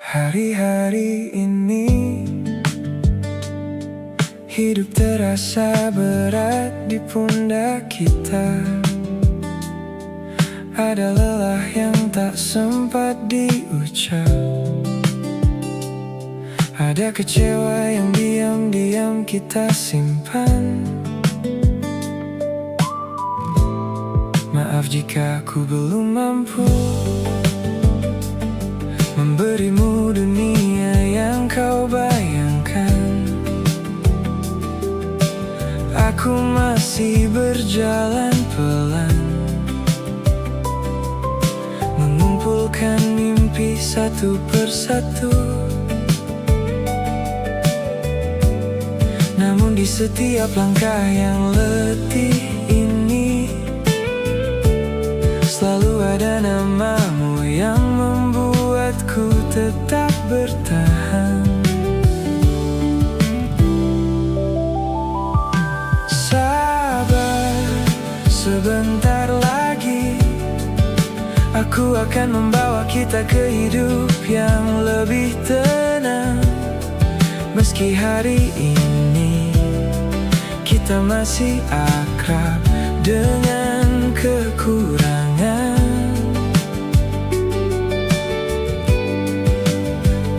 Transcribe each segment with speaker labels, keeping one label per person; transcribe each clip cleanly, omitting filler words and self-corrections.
Speaker 1: Hari-hari ini hidup terasa berat di pundak kita. Ada lelah yang tak sempat diucap. Ada kecewa yang diam-diam kita simpan. Maaf jika aku belum mampu memberimu dunia yang kau bayangkan. Aku masih berjalan pelan, mengumpulkan mimpi satu persatu. Namun di setiap langkah yang letih ini, selalu ada namamu yang membuatku tetap bertahan. Sabar, sebentar lagi aku akan membawa kita ke hidup yang lebih tenang. Meski hari ini kita masih akrab dengan kekurangan,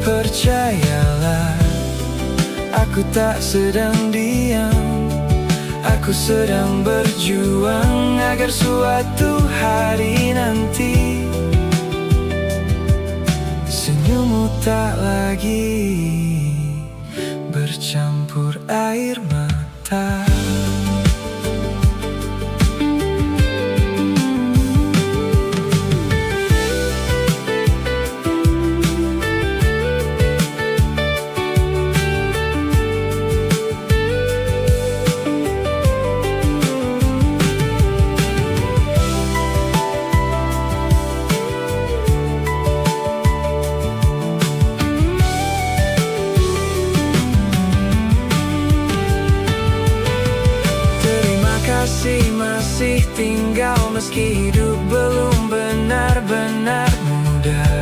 Speaker 1: percayalah, aku tak sedang diam. Aku sedang berjuang agar suatu hari nanti senyummu tak lagi bercampur air mata. Masih tinggal meski hidup belum benar-benar mudah.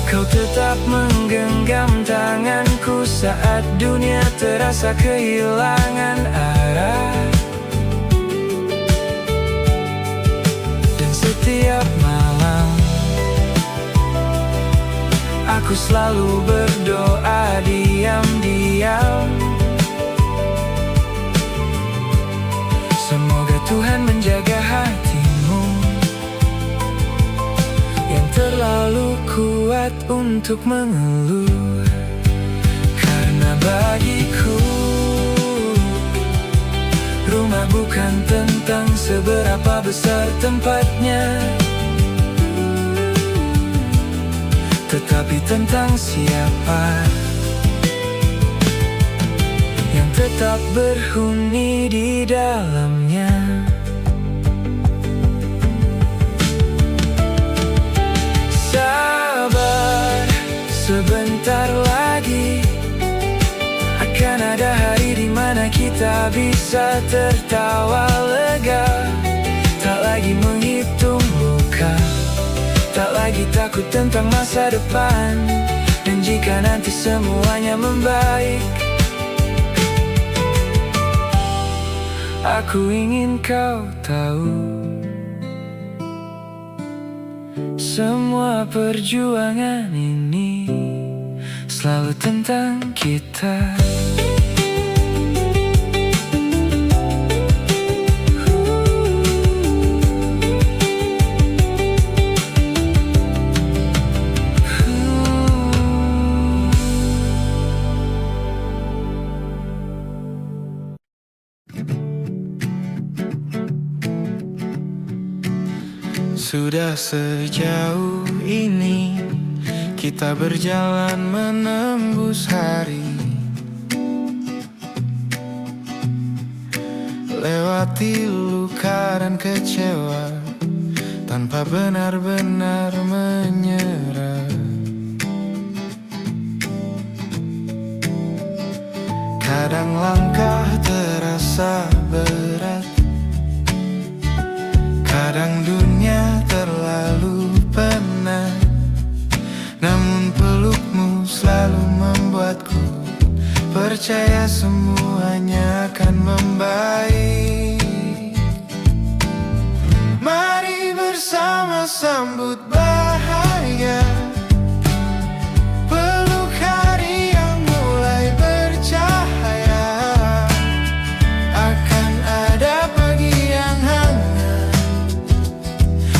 Speaker 1: Kau tetap menggenggam tanganku saat dunia terasa kehilangan arah. Dan setiap malam aku selalu berdoa diam-diam, semoga Tuhan menjaga hatimu yang terlalu kuat untuk mengeluh. Karena bagiku rumah bukan tentang seberapa besar tempatnya, tetapi tentang siapa yang tetap berhuni di dalamnya. Sabar, sebentar lagi akan ada hari di mana kita bisa tertawa lega. Tak lagi menghitung luka, tak lagi takut tentang masa depan. Dan jika nanti semuanya membaik, aku ingin kau tahu, semua perjuangan ini selalu tentang kita. Sudah sejauh ini kita berjalan menembus hari, lewati luka dan kecewa tanpa benar-benar menyerah. Kadang langkah terasa berat, Kadang dunia terlalu penat, namun pelukmu selalu membuatku percaya semuanya akan membaik. Mari bersama sambut bahagia, peluk hari yang mulai bercahaya. Akan ada pagi yang hangat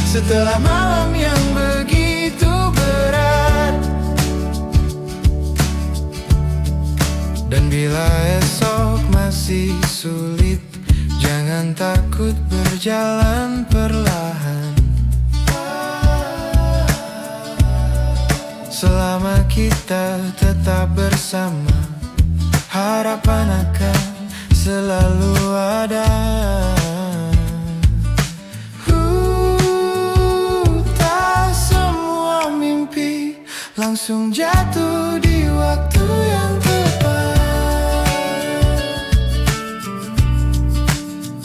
Speaker 1: setelah malam yang begitu berat. Dan bila esok masih sulit, jangan takut berjalan perlahan. Selama kita tetap bersama, harapan akan selalu ada. Tak semua mimpi langsung jatuh di waktu yang tepat.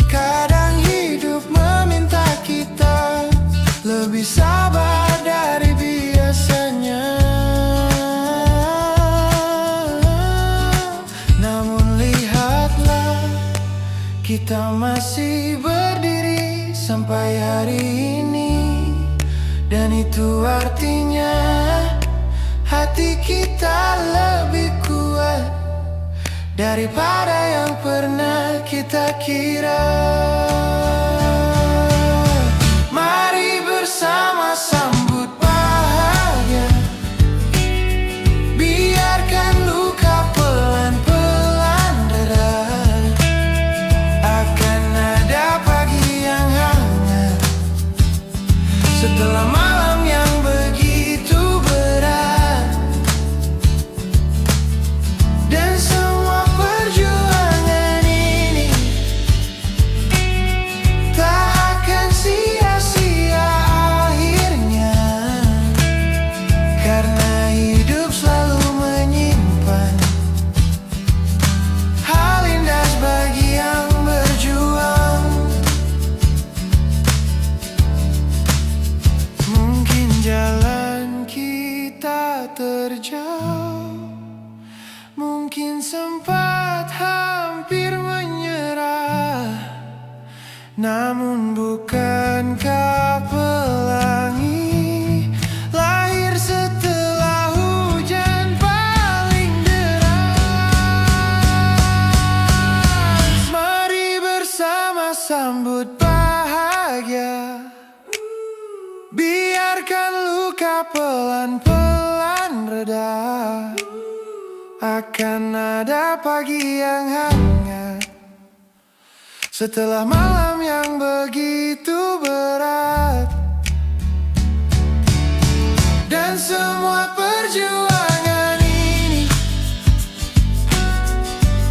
Speaker 1: Kadang hidup meminta kita lebih sabar dari biasanya. Namun lihatlah, kita masih berdiri sampai hari ini. Dan itu artinya hati kita lebih kuat daripada yang pernah kita kira. Mari bersama sambut bahagia, biarkan luka pelan-pelan reda. Akan ada pagi yang hangat setelah malam yang begitu berat. Dan semua perjuangan ini tak akan sia-sia akhirnya, karena hidup selalu menyimpan hal indah bagi yang berjuang. Mungkin jalan kita terjauh, mungkin sempat hampir menyerah, namun bukankah pelangi lahir setelah hujan paling deras? Mari bersama sambut bahagia, biarkan luka pelan-pelan reda. Akan ada pagi yang hangat setelah malam yang begitu berat. Dan semua perjuangan ini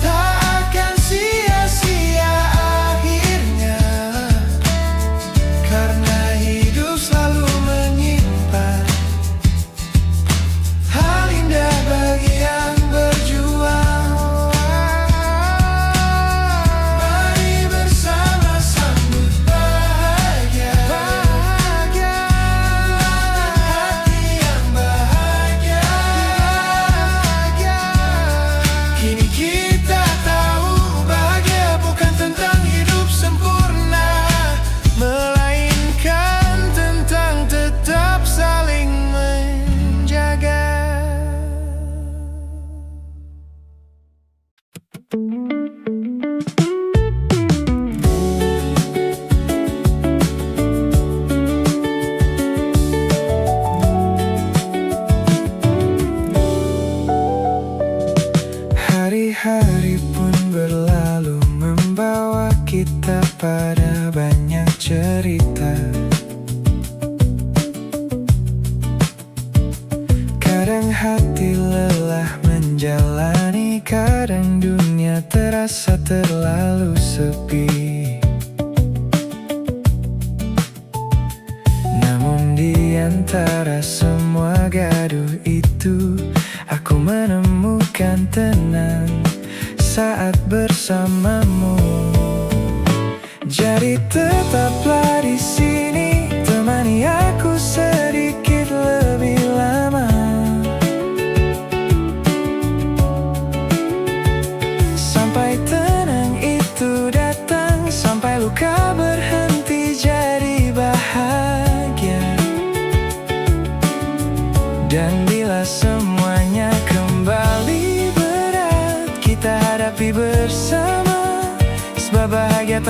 Speaker 1: tak akan sia-sia akhirnya, karena hidup selalu menyimpan hal indah bagi yang berjuang. Mari bersama sambut bahagia, hati yang bahagia. Kini kita tahu bahagia bukan tentang hidup sempurna, melainkan tentang tetap saling menjaga. Hari-hari pun berlalu membawa kita pada banyak cerita. Kadang hati lelah menjalani, kadang dunia terasa terlalu sepi. Namun di antara semua gaduh itu, aku menemukan tenang saat bersamamu. Jadi tetaplah di sini,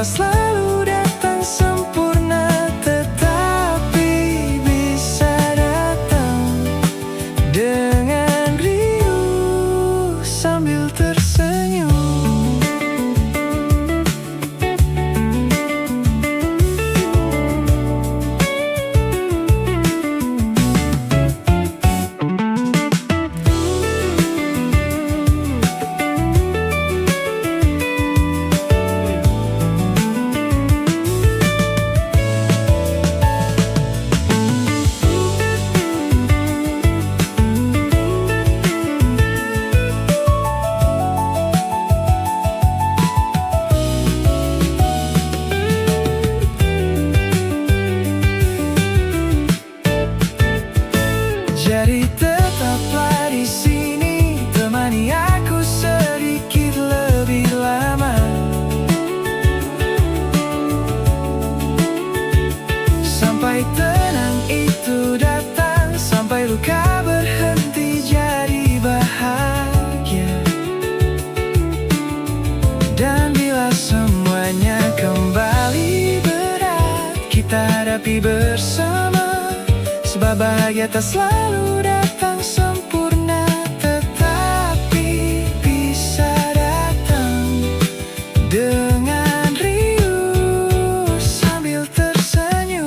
Speaker 1: tak selalu datang sempurna, tetapi bisa datang dengan riuh sambil tersenyum. Jadi tetaplah di sini, temani aku sedikit lebih lama. Sampai tenang itu datang, sampai luka berhenti jadi bahagia. Dan bila semuanya kembali berat, kita hadapi bersama. Sebab bahagia tak selalu datang sempurna, tetapi bisa datang dengan riuh sambil tersenyum.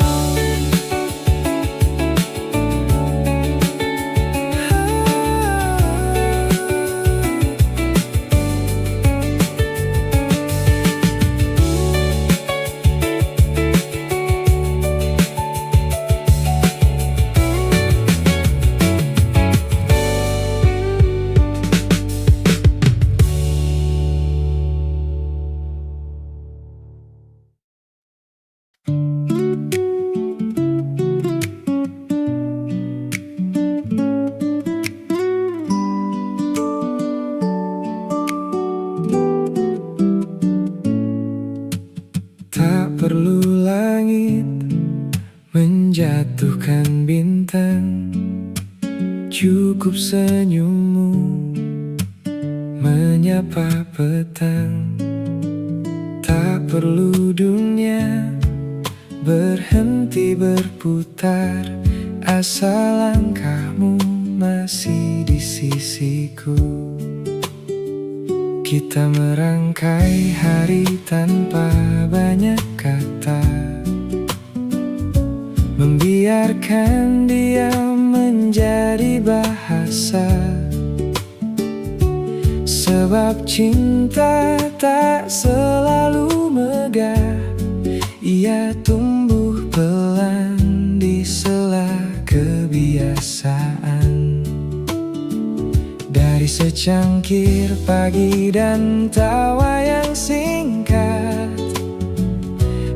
Speaker 1: Tak perlu langit menjatuhkan bintang, cukup senyummu menyapa petang. Tak perlu dunia berhenti berputar, asal langkahmu masih di sisiku. Kita merangkai hari tanpa banyak kata, membiarkan dia menjadi bahasa. Sebab cinta tak selalu megah, ia tumbuh pelan di sela kebiasaan. Dari secangkir pagi dan tawa yang singkat,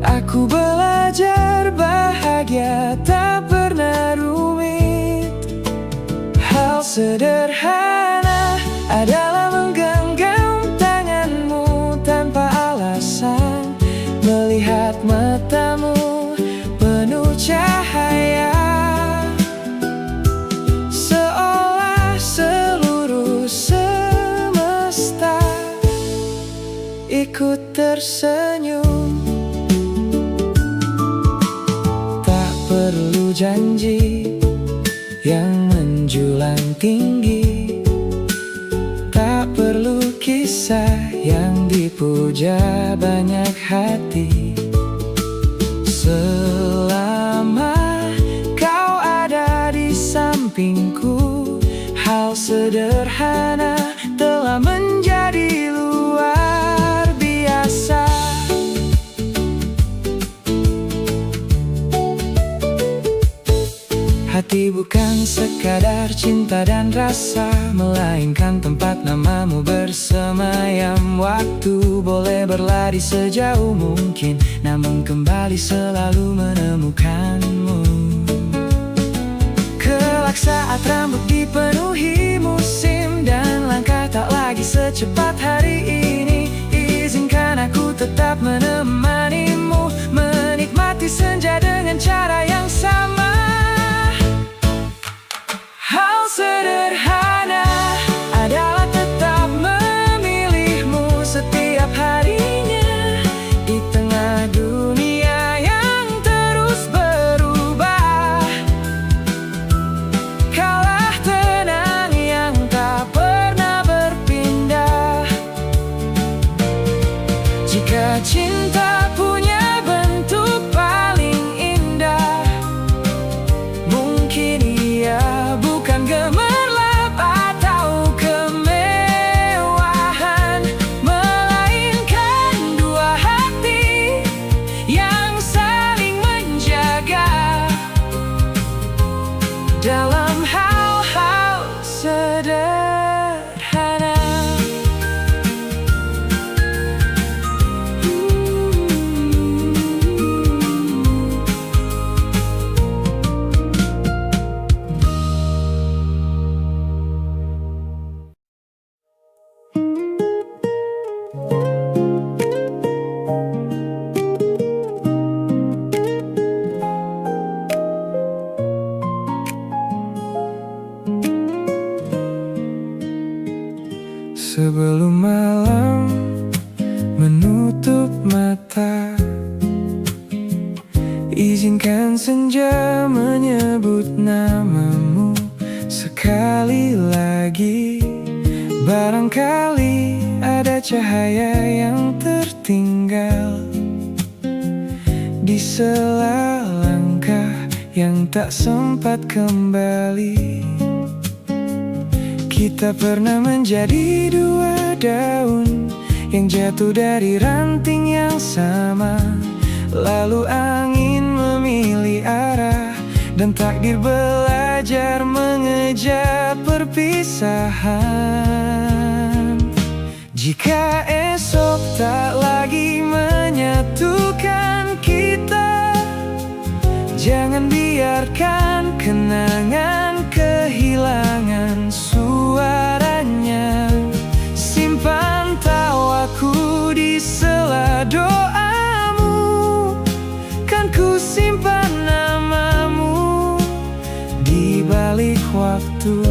Speaker 1: aku belajar bahagia tak pernah rumit. Hal sederhana adalah menggenggam tanganmu tanpa alasan, melihat matamu penuh cahaya, seolah seluruh semesta ikut tersenyum. Tak perlu janji yang menjulang tinggi, tak perlu kisah yang dipuja banyak hati. Selama kau ada di sampingku, hal sederhana telah menjadi luar biasa. Hati bukan sekadar cinta dan rasa, melainkan tempat namamu bersemayam. Waktu boleh berlari sejauh mungkin, namun kembali selalu menemukanmu. Kelak saat rambut dipenuhi musim dan langkah tak lagi secepat hari ini, izinkan aku tetap menemanimu, menikmati senja dengan cara yang sama. Hal sederhana adalah tetap memilihmu setiap harinya. Di tengah Izinkan senja menyebut namamu sekali lagi. Barangkali ada cahaya yang tertinggal di sela langkah yang tak sempat kembali. Kita pernah menjadi dua daun yang jatuh dari ranting yang sama. Lalu angin memilih arah dan takdir belajar mengejar perpisahan. Jika esok tak lagi menyatukan kita, jangan biarkan kenangan kehilangan suaranya. Simpan tawaku di sela doamu, kan ku simpan namamu di balik waktu.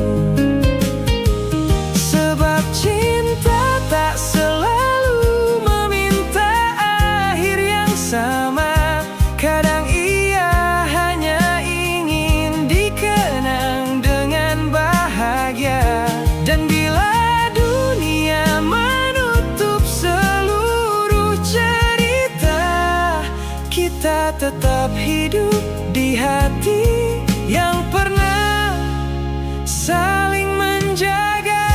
Speaker 1: Sebab cinta tak selalu meminta akhir yang sama. Kadang ia hanya ingin dikenang dengan bahagia. Dan bila dunia menutup seluruh cerita, kita tetap hidup di hati yang pernah saling menjaga.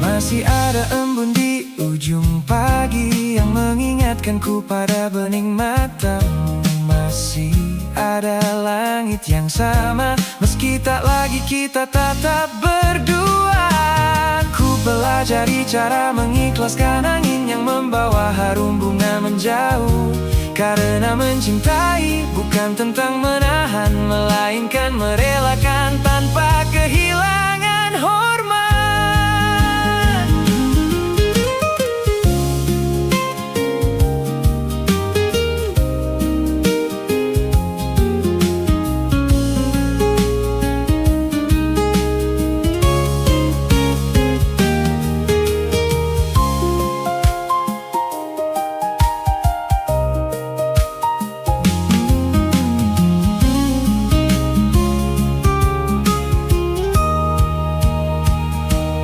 Speaker 1: Masih ada embun di ujung pagi yang mengingatkanku pada bening matamu. Masih ada langit yang sama, meski tak lagi kita tatap berdua. Ku pelajari cara mengikhlaskan angin yang membawa harum bunga menjauh. Karena mencintai bukan tentang menahan, melainkan merelakan tanpa kehilangan hormat.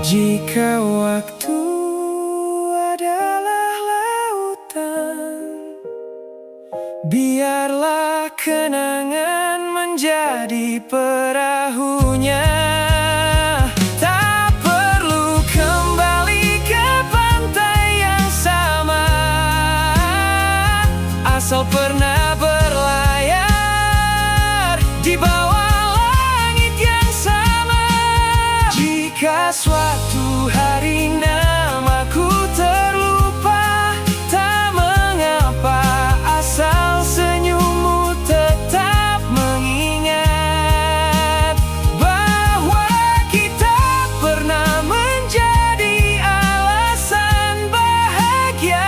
Speaker 1: Jika waktu adalah lautan, biarlah kenangan menjadi perahunya. Tak perlu kembali ke pantai yang sama, asal pernah berlayar di bawah langit yang sama. Jika suatu hari namaku terlupa, tak mengapa, asal senyummu tetap mengingat bahwa kita pernah menjadi alasan bahagia.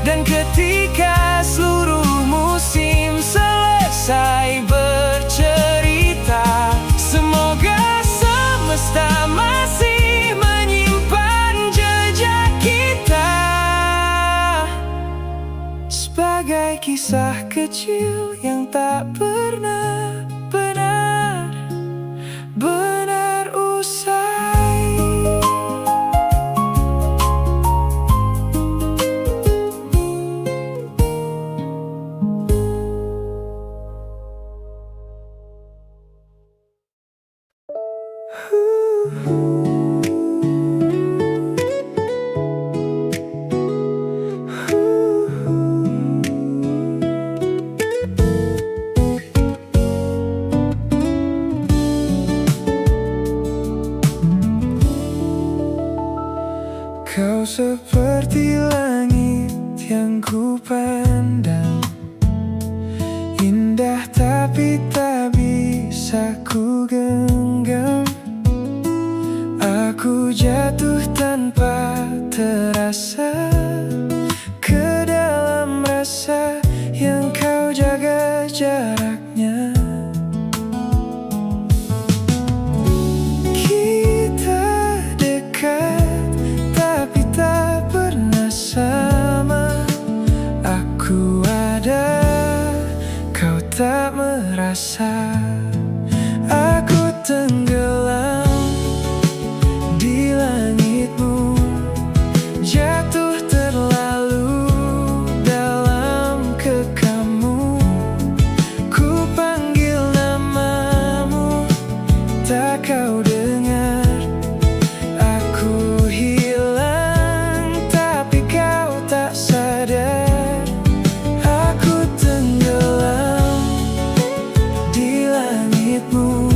Speaker 1: Dan ketika seluruh musim selesai bercerita, semoga semesta masih menyimpan jejak kita sebagai kisah kecil yang tak pernah benar-benar usai. Kau seperti langit yang ku pandang, indah tapi tak bisa ku genggam. Aku jatuh tanpa terasa ke dalam rasa yang kau jaga jaraknya. Kita dekat tapi tak pernah sama. Aku sadar, kau tak merasa aku tenggelam di langitmu, jatuh terlalu dalam kekamu. Ku panggil namamu, tak kau dengar. Aku hilang, tapi kau tak sadar. Aku tenggelam di langitmu,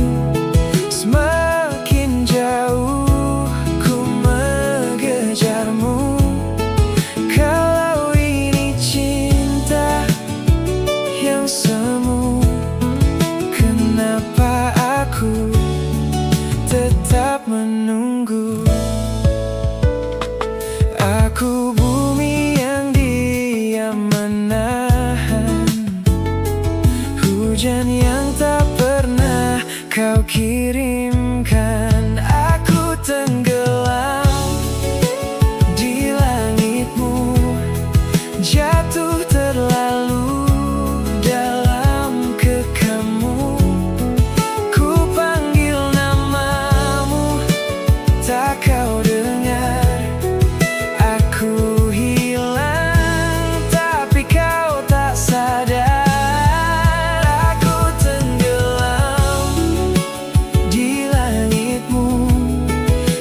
Speaker 1: semakin jauh ku mengejarmu. Kalau ini cinta yang semu, kenapa aku tetap menunggu? Aku bumi yang diam menahan hujan yang tak pernah kau kirimkan. Aku tenggelam di langitmu, jatuh terlalu dalam kekamu. Ku panggil namamu, tak kau dengar. Aku hilang, tapi kau tak sadar. Aku tenggelam di langitmu,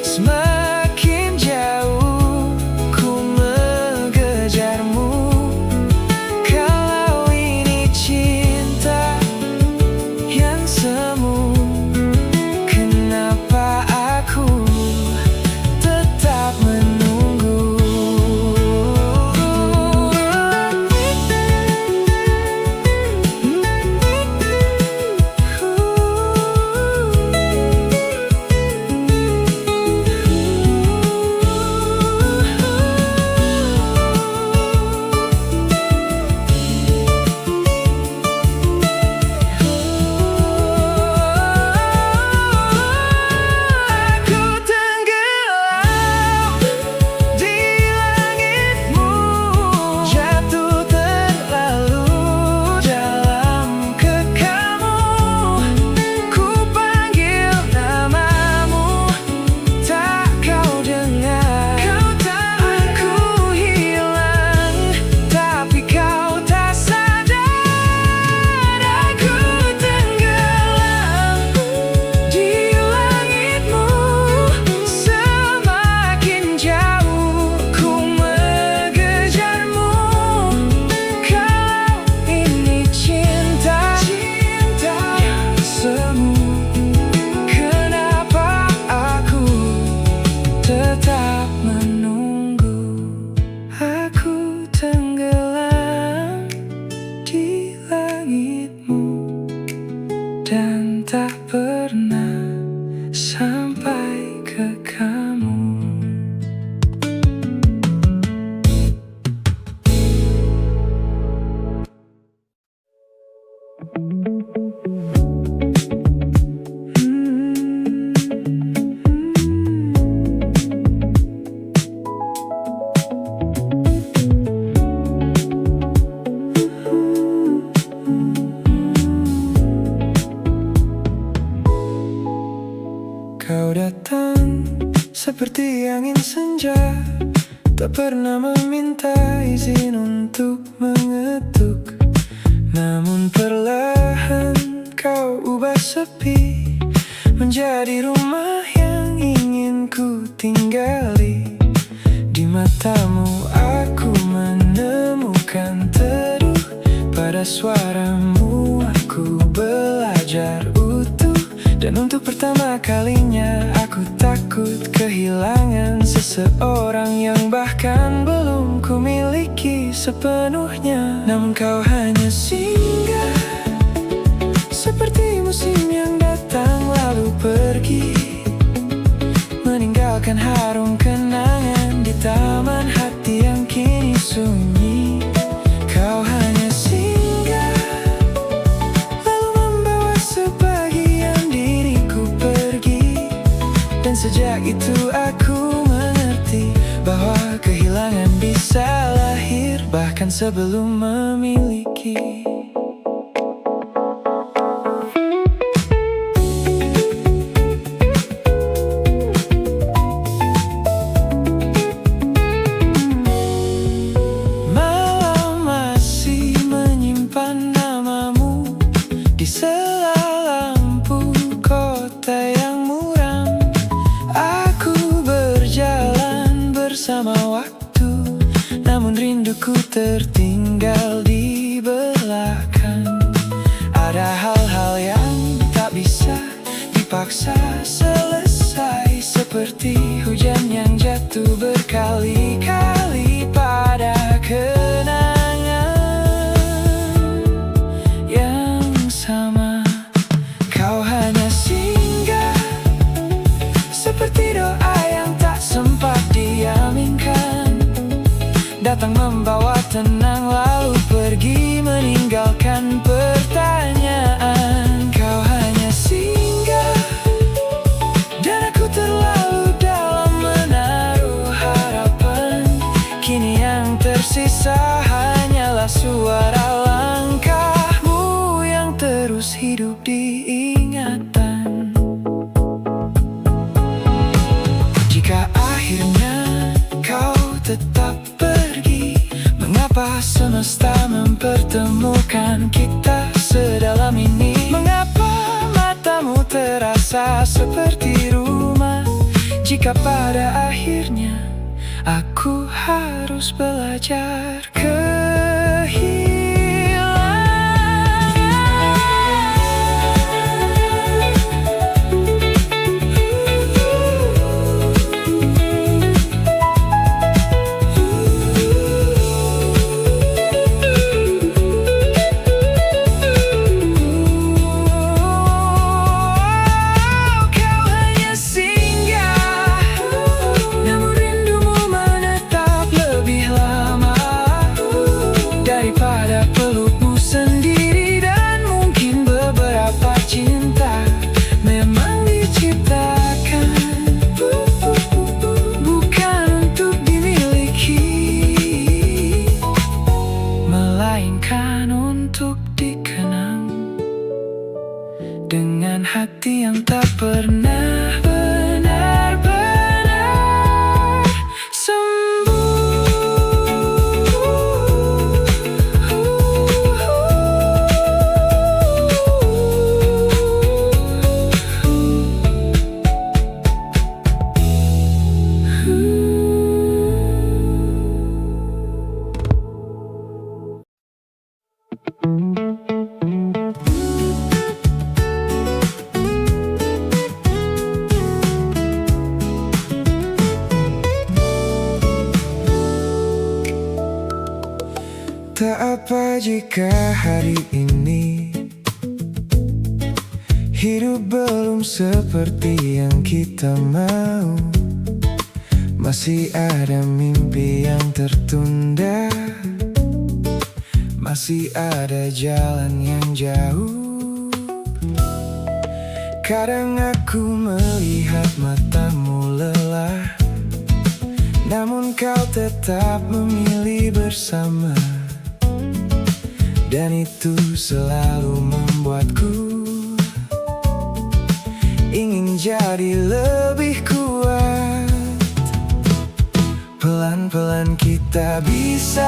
Speaker 1: semakin jauh ku mengejarmu. Kalau ini cinta yang semu, kenapa aku tetap menunggu? Aku tenggelam di langitmu, jatuh terlalu dalam kekamu. Ku panggil namamu, tak kau dengar. Aku hilang, tapi kau tak sadar. Aku tenggelam di langitmu, semakin jauh ku mengejarmu. Kalau ini cinta yang semu, kenapa aku tetap menunggu? Aku tenggelam di langitmu dan tak pernah sampai ke kamu. Kau datang seperti angin senja, tak pernah meminta izin untuk mengetuk. Namun perlahan kau ubah sepi menjadi rumah yang ingin ku tinggali. Di matamu aku menemukan teduh, pada suaramu aku belajar utuh. Dan untuk pertama kalinya aku takut kehilangan seseorang yang bahkan belum ku miliki sepenuhnya. Namun kau hanya singgah seperti musim yang datang lalu pergi, meninggalkan harum kenangan di taman hati yang kini sunyi. Kau hanya singgah lalu membawa sebagian diriku pergi. Dan sejak itu aku mengerti bahwa kehilangan bisa lahir bahkan sebelum memiliki. memiliki. Malam masih menyimpan namamu di sela lampu kota yang muram. Aku berjalan bersama waktu, namun rinduku tertinggal di belakang. Ada hal-hal yang tak bisa dipaksa selesai, seperti hujan yang jatuh berkali-kali pada kenangan yang sama. Kau hanya singgah seperti doa yang tak sempat diaminkan, datang membawa tenang lalu pergi meninggalkan pertanyaan. Kau hanya singgah dan aku terlalu dalam menaruh harapan. Kini yang tersisa hanyalah suara langkahmu yang terus hidup di ingatan. Jika akhirnya kau tetap pergi, mengapa semesta mempertemukan kita sedalam ini? Mengapa matamu terasa seperti rumah, jika pada akhirnya aku harus belajar kehilangan? Untuk dikenang dengan hati yang tak pernah benar-benar sembuh. Tak apa jika hari ini hidup belum seperti yang kita mau. Masih ada mimpi yang tertunda, masih ada jalan yang jauh. Kadang aku melihat matamu lelah, namun kau tetap memilih bersama. Dan itu selalu membuatku ingin jadi lebih kuat. Pelan-pelan kita bisa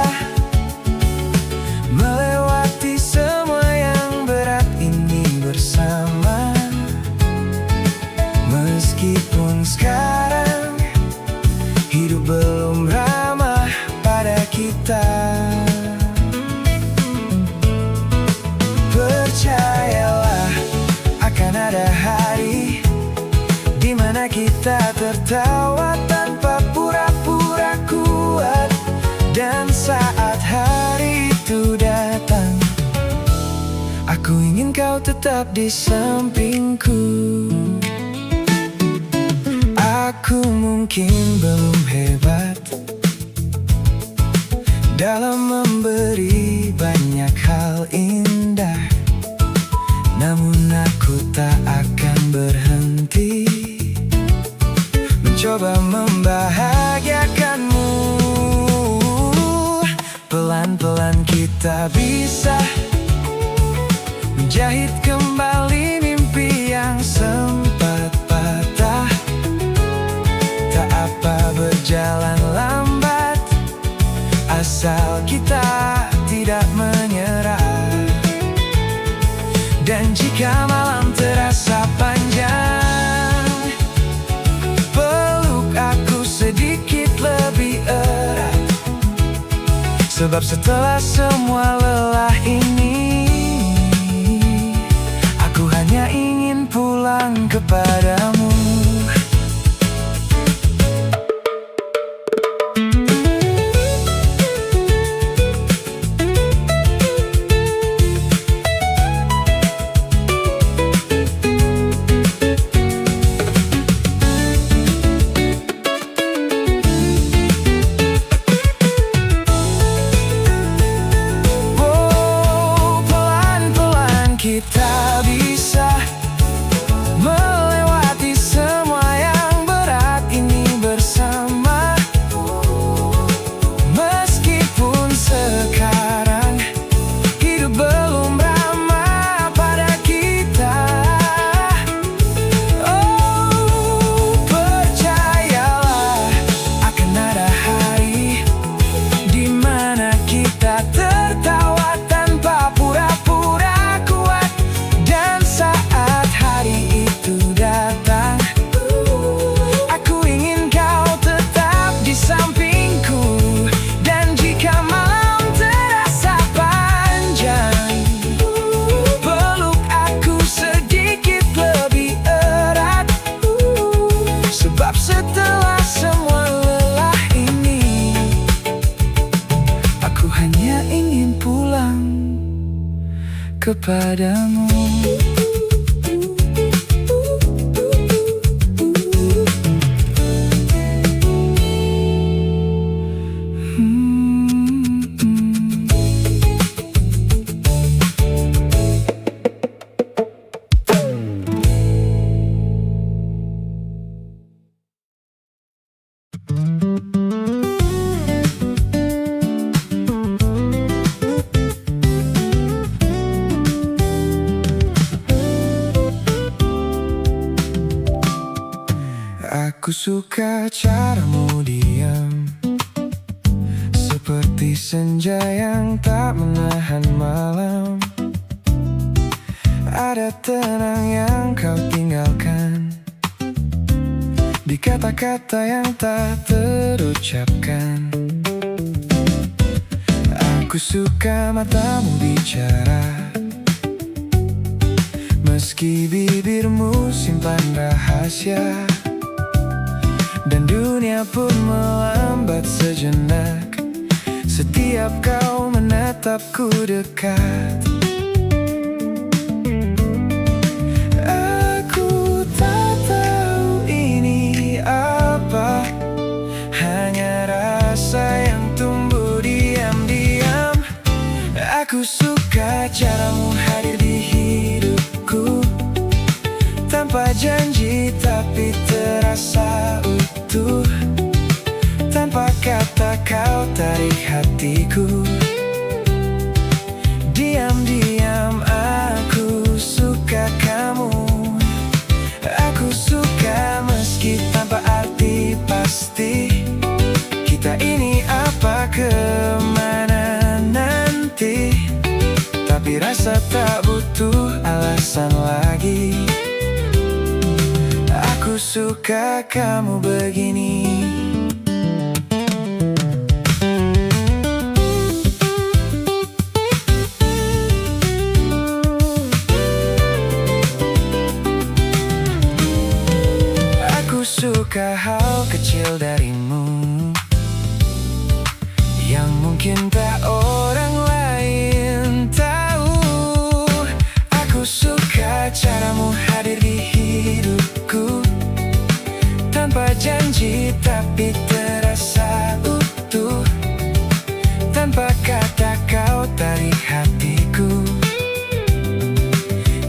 Speaker 1: melewati semua yang berat ini bersama. Meskipun sekarang hidup belum ramah pada kita, percayalah akan ada hari di mana kita tertawa tanpa pura-pura kuat. Dan saat hari itu datang, aku ingin kau tetap di sampingku. Aku mungkin belum hebat dalam memberi banyak hal indah, namun aku tak akan berhenti mencoba membahagiakanmu. Pelan-pelan kita bisa bisa menjahit kembali mimpi yang sempat patah. Tak apa berjalan lambat, asal kita tidak menyerah. Dan jika malam terasa panjang, peluk aku sedikit lebih erat. Sebab setelah semua lelah ini, aku hanya ingin pulang kepadamu. Kita bisa melewati semua yang berat ini bersama. Meskipun sekarang hidup belum ramah pada kita, oh percayalah akan ada hari di mana kita tertawa tanpa pura-pura. Setelah semua lelah ini, aku hanya ingin pulang kepadamu. Aku suka caramu diam, seperti senja yang tak menahan malam. Ada tenang yang kau tinggalkan di kata-kata yang tak terucapkan. Aku suka matamu bicara, meski bibirmu simpan rahasia. Dan dunia pun melambat sejenak setiap kau menatapku dekat. Aku tak tahu ini apa, hanya rasa yang tumbuh diam-diam. Aku suka caramu hadir di hidupku, tanpa janji tapi terasa utuh. Tanpa kata kau tarik hatiku. Diam-diam aku suka kamu. Aku suka meski tanpa arti pasti. Kita ini apa kemana nanti, tapi rasa tak butuh alasan lagi. Aku suka kamu begini. Aku suka hal kecil darimu yang mungkin tak orang lain tahu. Aku suka caramu hadir di hidupku, tanpa janji tapi terasa utuh. Tanpa kata kau tarik hatiku.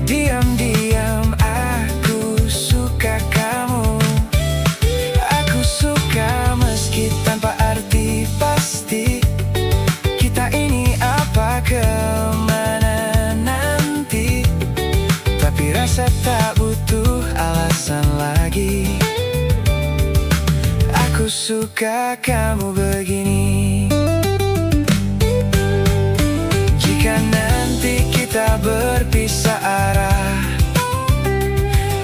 Speaker 1: Diam-diam aku suka kamu. Aku suka suka kamu begini. Jika nanti kita berpisah arah,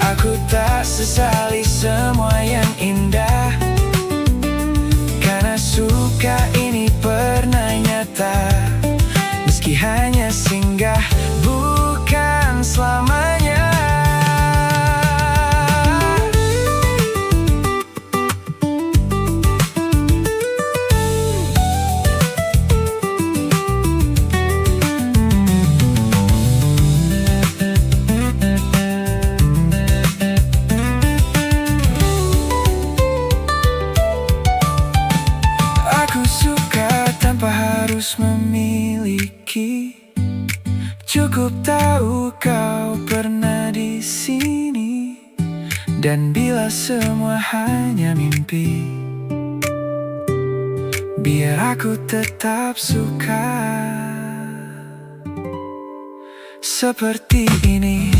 Speaker 1: aku tak sesali semua yang indah. Karena suka ini pernah nyata, meski hanya singgah, bukan selamanya. Harus memiliki, cukup tahu kau pernah di sini. Dan bila semua hanya mimpi, biar aku tetap suka seperti ini.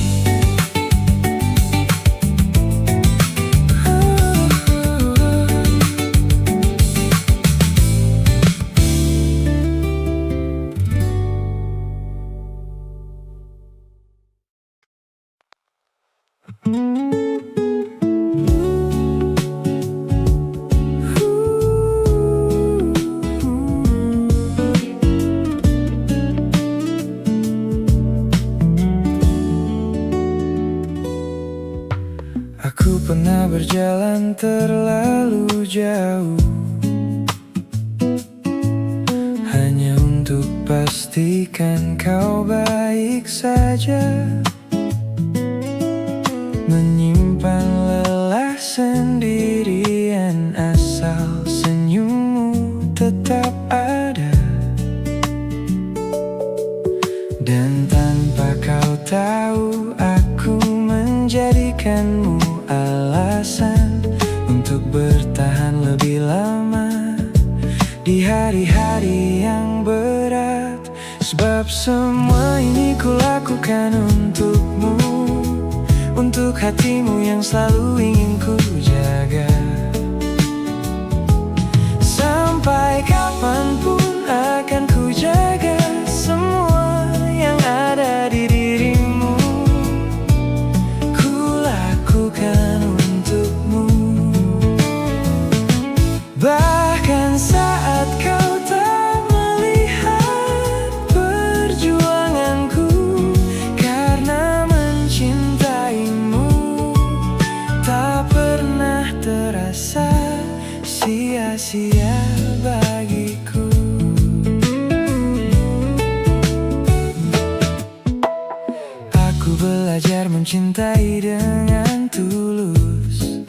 Speaker 1: Aku pernah berjalan terlalu jauh, hanya untuk pastikan kau baik saja. Menyimpan lelah sendirian, asal senyummu tetap ada. Dan tanpa kau tahu, aku menjadikanmu alasan untuk bertahan lebih lama di hari-hari yang berat. Sebab semua ini kulakukan untukmu, untuk hatimu yang selalu ingin ku jaga. Sampai kapanpun akan ku jaga semua yang ada di dirimu. Ku lakukan untukmu, bahkan saat kau tak melihat perjuanganku. Karena mencintaimu tak pernah terasa sia-sia bagiku. Aku belajar mencintai dengan tulus,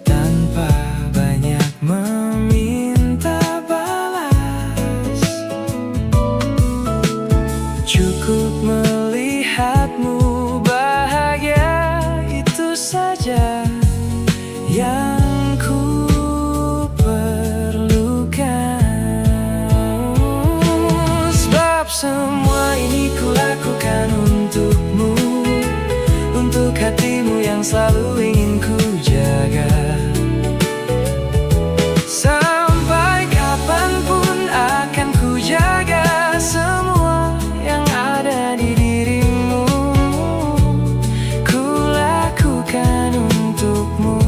Speaker 1: tanpa banyak meminta balas. Cukup melihatmu bahagia, itu saja yang ku perlukan. Sebab semua ini ku lakukan untukmu, untuk hatimu yang selalu ingin ku jaga. Sampai kapanpun akan ku jaga semua yang ada di dirimu. Ku lakukan untukmu,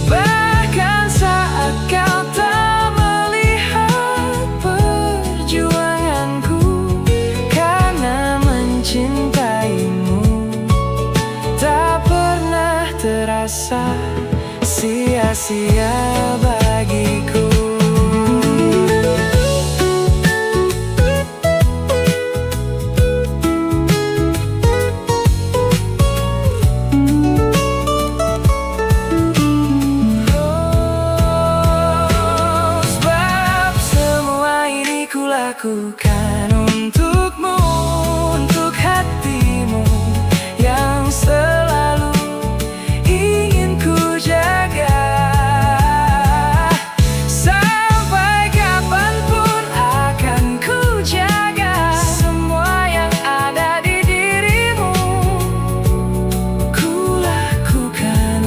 Speaker 1: bahkan saat kau tak melihat perjuanganku. Karena mencintaimu tak pernah terasa sia-sia bagiku. Sebab semua ini ku lakukan untukmu, untuk hatimu yang selalu ingin ku jaga. Sampai kapanpun akan ku jaga semua yang ada di dirimu. Ku lakukan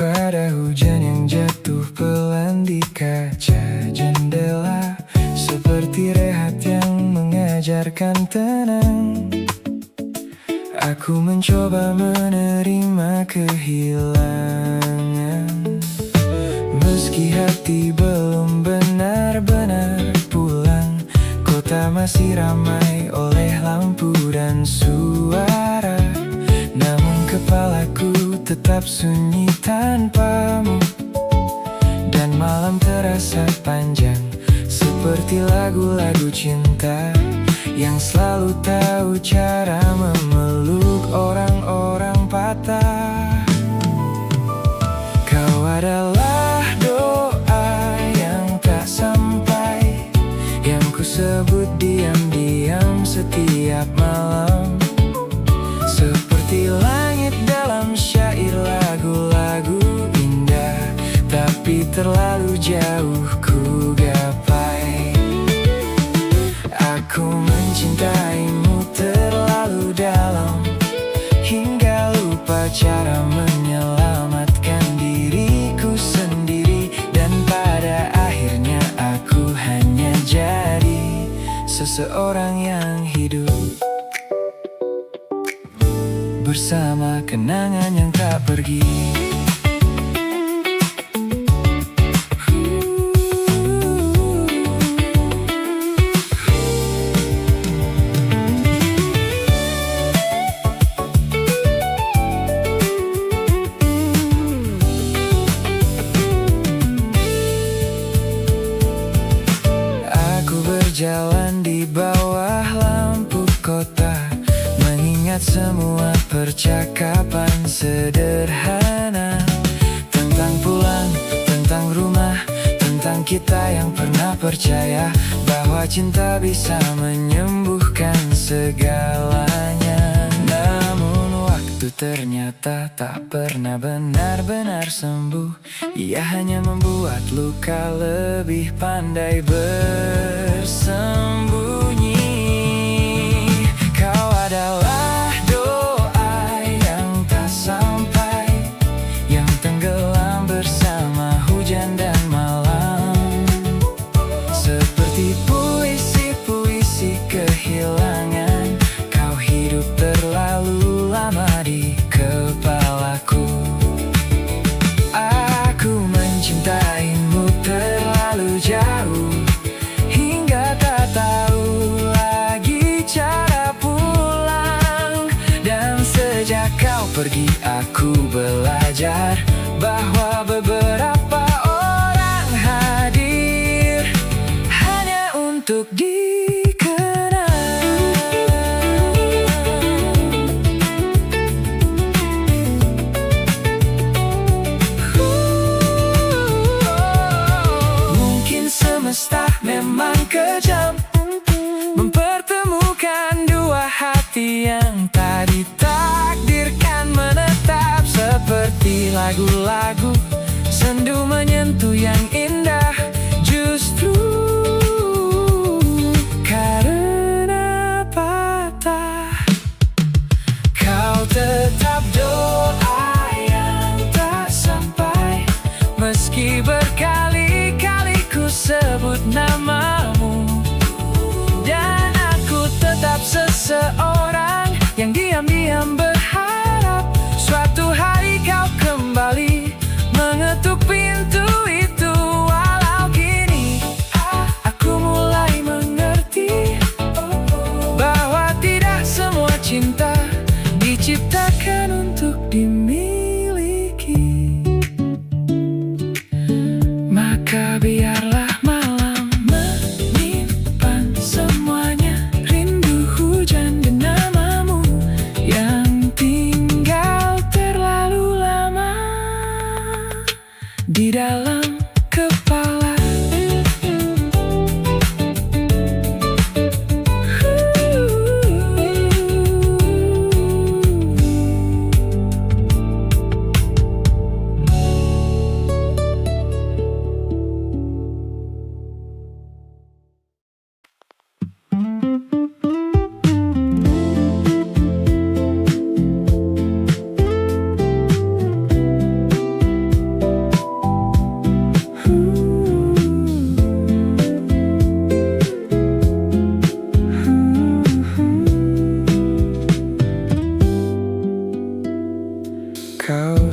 Speaker 1: pada hujan yang jatuh pelan di kaca jendela, seperti rehat yang mengajarkan tenang. Aku mencoba menerima kehilangan, meski hati belum benar-benar pulang. Kota masih ramai oleh lampu dan suara, namun kepalaku tetap sunyi tanpamu. Dan malam terasa panjang, seperti lagu-lagu cinta yang selalu tahu cara memeluk orang-orang patah. Kau adalah doa yang tak sampai, yang ku sebut diam-diam setiap malam. Seperti langit dalam syair lagu-lagu indah, tapi terlalu jauh ku gapai. Aku mencintaimu terlalu dalam, hingga lupa cara menyelamatkan diriku sendiri. Dan pada akhirnya aku hanya jadi seseorang yang hidup bersama kenangan yang tak pergi. Jalan di bawah lampu kota, mengingat semua percakapan sederhana, tentang pulang, tentang rumah, tentang kita yang pernah percaya bahwa cinta bisa menyembuhkan segalanya. Namun waktu ternyata tak pernah benar-benar sembuh. Ia hanya membuat luka lebih pandai bersembunyi. Kau adalah doa yang tak sampai, yang tenggelam bersama hujan dan malam. Seperti puisi-puisi kehilangan, kau hidup terlalu lama di kepalaku. Aku mencintaimu terlalu jauh, hingga tak tahu lagi cara pulang. Dan sejak kau pergi aku belajar bahwa beberapa orang hadir hanya untuk dikenang. Mungkin semesta memang kejam, mempertemukan dua hati yang tak ditakdirkan menetap. Seperti lagu-lagu sendu menyentuh yang indah, justru karena patah. Kau tetap doa yang tak sampai, meski berkali-kali ku sebut namamu. Dan aku tetap seseorang yang diam-diam berharap suatu hari kau kembali mengetuk pintu itu. Walau kini aku mulai mengerti bahwa tidak semua cinta diciptakan untuk dimiliki. Maka biarlah malam menyimpan semuanya, rindu hujan dan namamu yang tinggal terlalu lama di dalam kepala.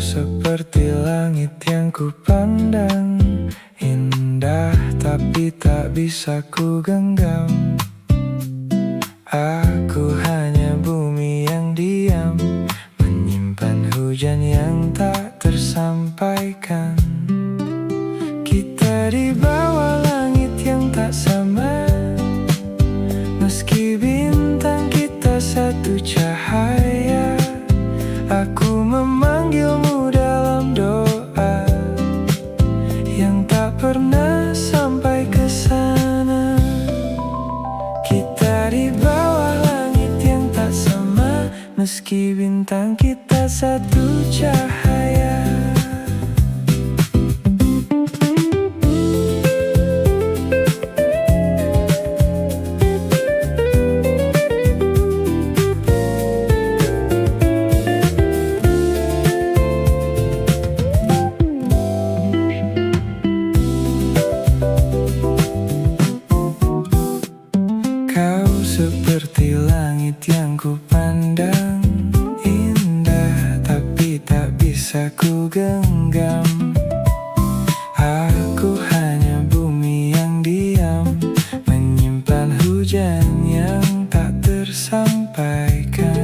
Speaker 1: seperti langit yang ku pandang, indah tapi tak bisa ku genggam. Aku hanya bumi yang diam, menyimpan hujan yang tak tersampaikan. Kita di bawah langit yang tak sama, meski bintang kita satu cahaya. Aku memanggilmu dalam doa yang tak pernah sampai ke sana. Kita di bawah langit yang tak sama, meski bintang kita satu cahaya. Seperti langit yang ku pandang, indah tapi tak bisa ku genggam. Aku hanya bumi yang diam, menyimpan hujan yang tak tersampaikan.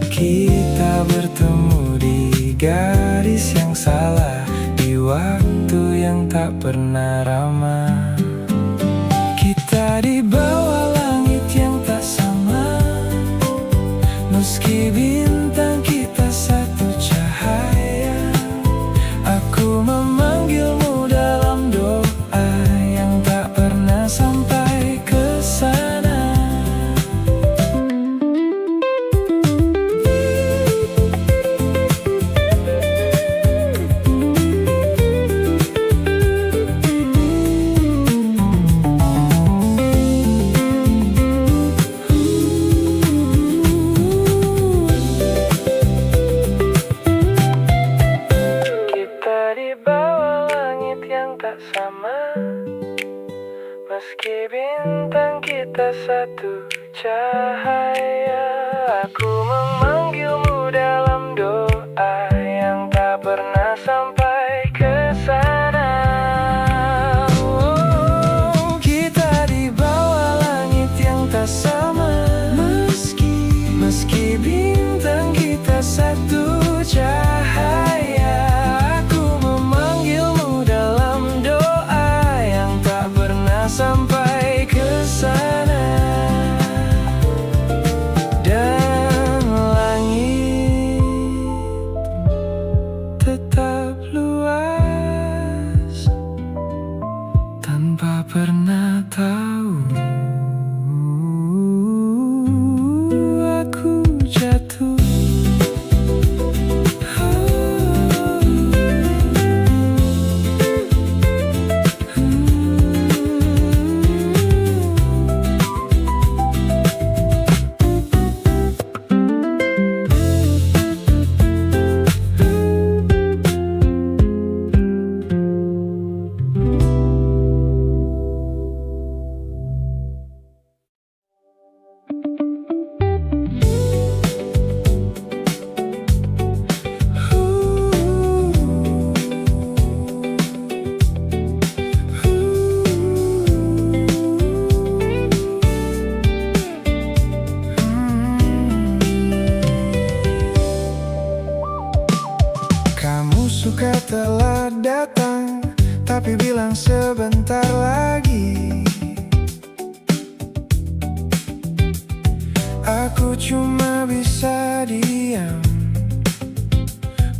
Speaker 1: Kita bertemu di garis yang salah, di waktu yang tak pernah ramah. Kita di bawah langit yang tak sama, meski bintang kita satu cahaya. Aku memanggilmu dalam doa yang tak pernah sampai ke sana. Sama, meski bintang kita satu cahaya. Aku memanggilmu dalam doa yang tak pernah sampai ke sana. Oh, kita di bawah langit yang tak sama, meski bintang kita satu cahaya. Sampai ke sana, dan langit tetap luas tanpa pernah tahu aku jatuh. Suka telat datang, tapi bilang sebentar lagi. Aku cuma bisa diam,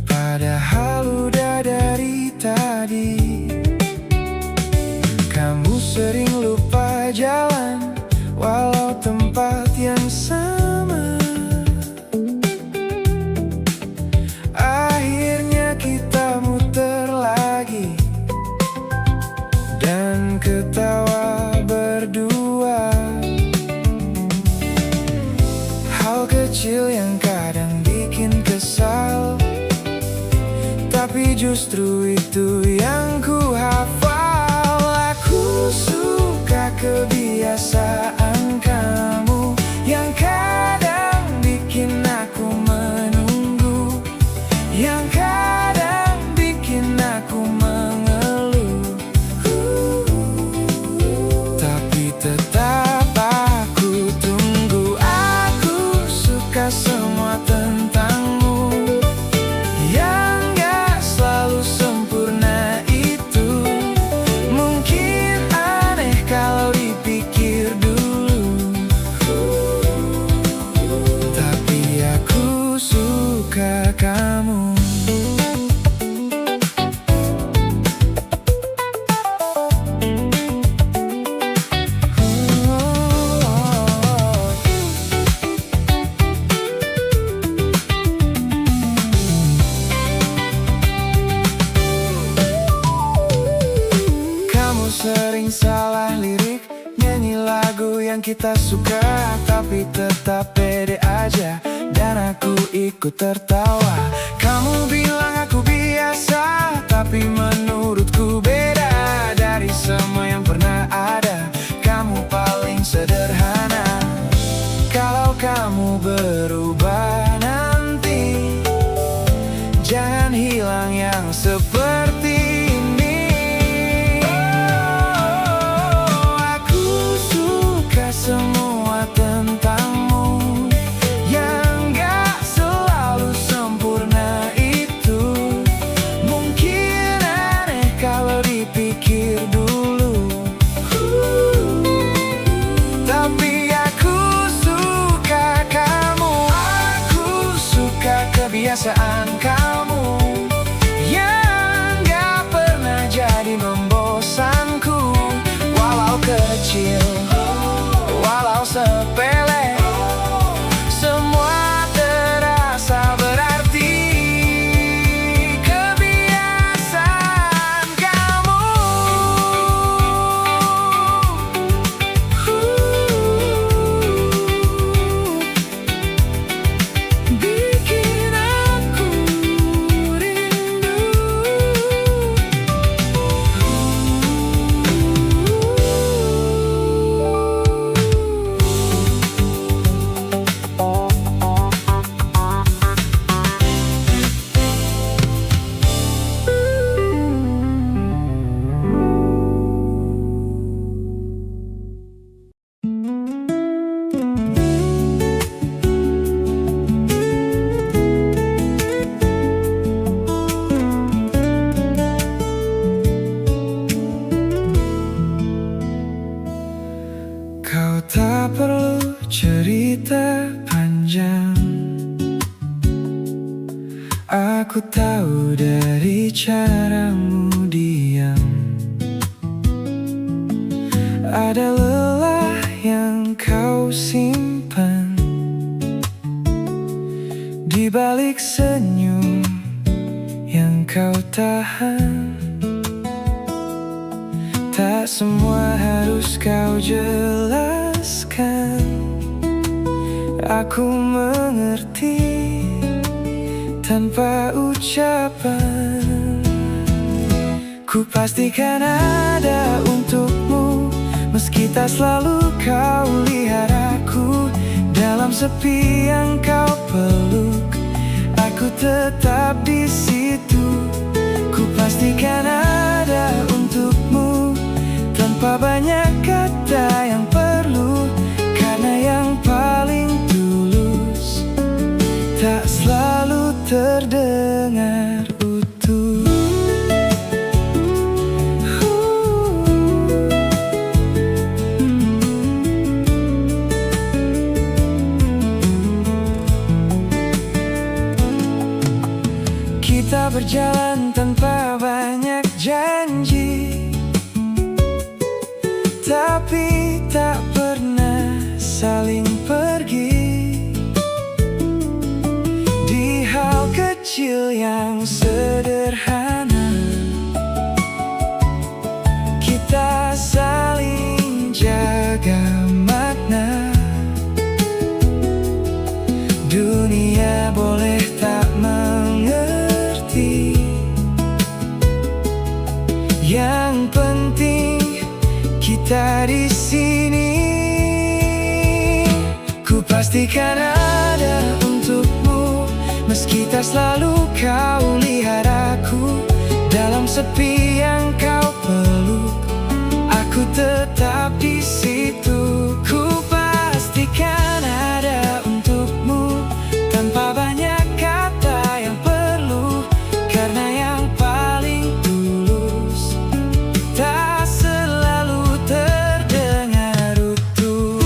Speaker 1: padahal udah dari tadi. Kamu sering lupa jalan, walau tempat yang sama. Akhirnya kita muter lagi dan ketawa berdua. Hal kecil yang kadang bikin kesal, tapi justru itu yang ku hafal. Aku suka kebiasaan kamu yang kadang bikin aku menunggu, yang yang kadang bikin aku mengeluh. Tapi tetap aku tunggu. Aku suka semua tentangmu, yang gak selalu sempurna itu. Mungkin aneh kalau dipikir dulu, tapi aku suka kamu. Kamu sering salah lirik, nyanyi lagu yang kita suka, tapi tetap pede aja, dan aku ikut tertawa. Kamu bilang aku biasa, tapi menurutku beda. Dari semua yang pernah ada, kamu paling sederhana. Kalau kamu berubah nanti, jangan hilang yang seperti ini. Aku suka semua tentangmu, yang gak selalu sempurna itu. Mungkin aneh kalau dipikir dulu, tapi aku suka kamu. Aku suka kebiasaan kamu, yang gak pernah jadi membosanku. Walau kecil, walau sepele, semua terasa berarti. Kebiasaan kamu bikin aku rindu. Kau tak perlu cerita panjang, aku tahu dari caramu diam. Ada lelah yang kau simpan di balik senyum yang kau tahan. Tak semua harus kau jelaskan, aku mengerti tanpa ucapan. Ku pastikan ada untukmu, meski tak selalu kau lihat aku. Dalam sepi yang kau peluk, aku tetap di situ. Ku pastikan ada untukmu, tanpa banyak kata yang perlu, karena yang paling tulus tak selalu terdengar utuh. Kita berjalan tanpa banyak janji, tapi tak pernah saling pergi. Di hal kecil yang sederhana, kita saling jaga makna. Dunia boleh tak mengerti, yang penting kita di sini. Ku pastikan ada untukmu, meski Kita selalu kau lihat aku dalam sepi yang kau peluk. Aku tetap di situ. Ku pastikan ada untukmu tanpa banyak kata yang perlu, karena yang paling tulus tak selalu terdengar utuh.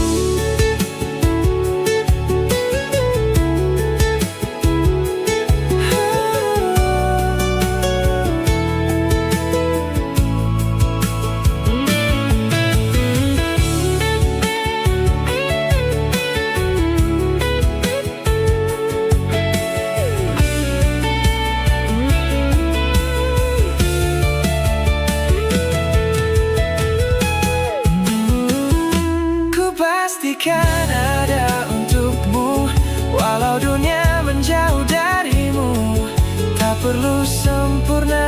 Speaker 1: Pastikan ada untukmu, walau dunia menjauh darimu. Tak perlu sempurna.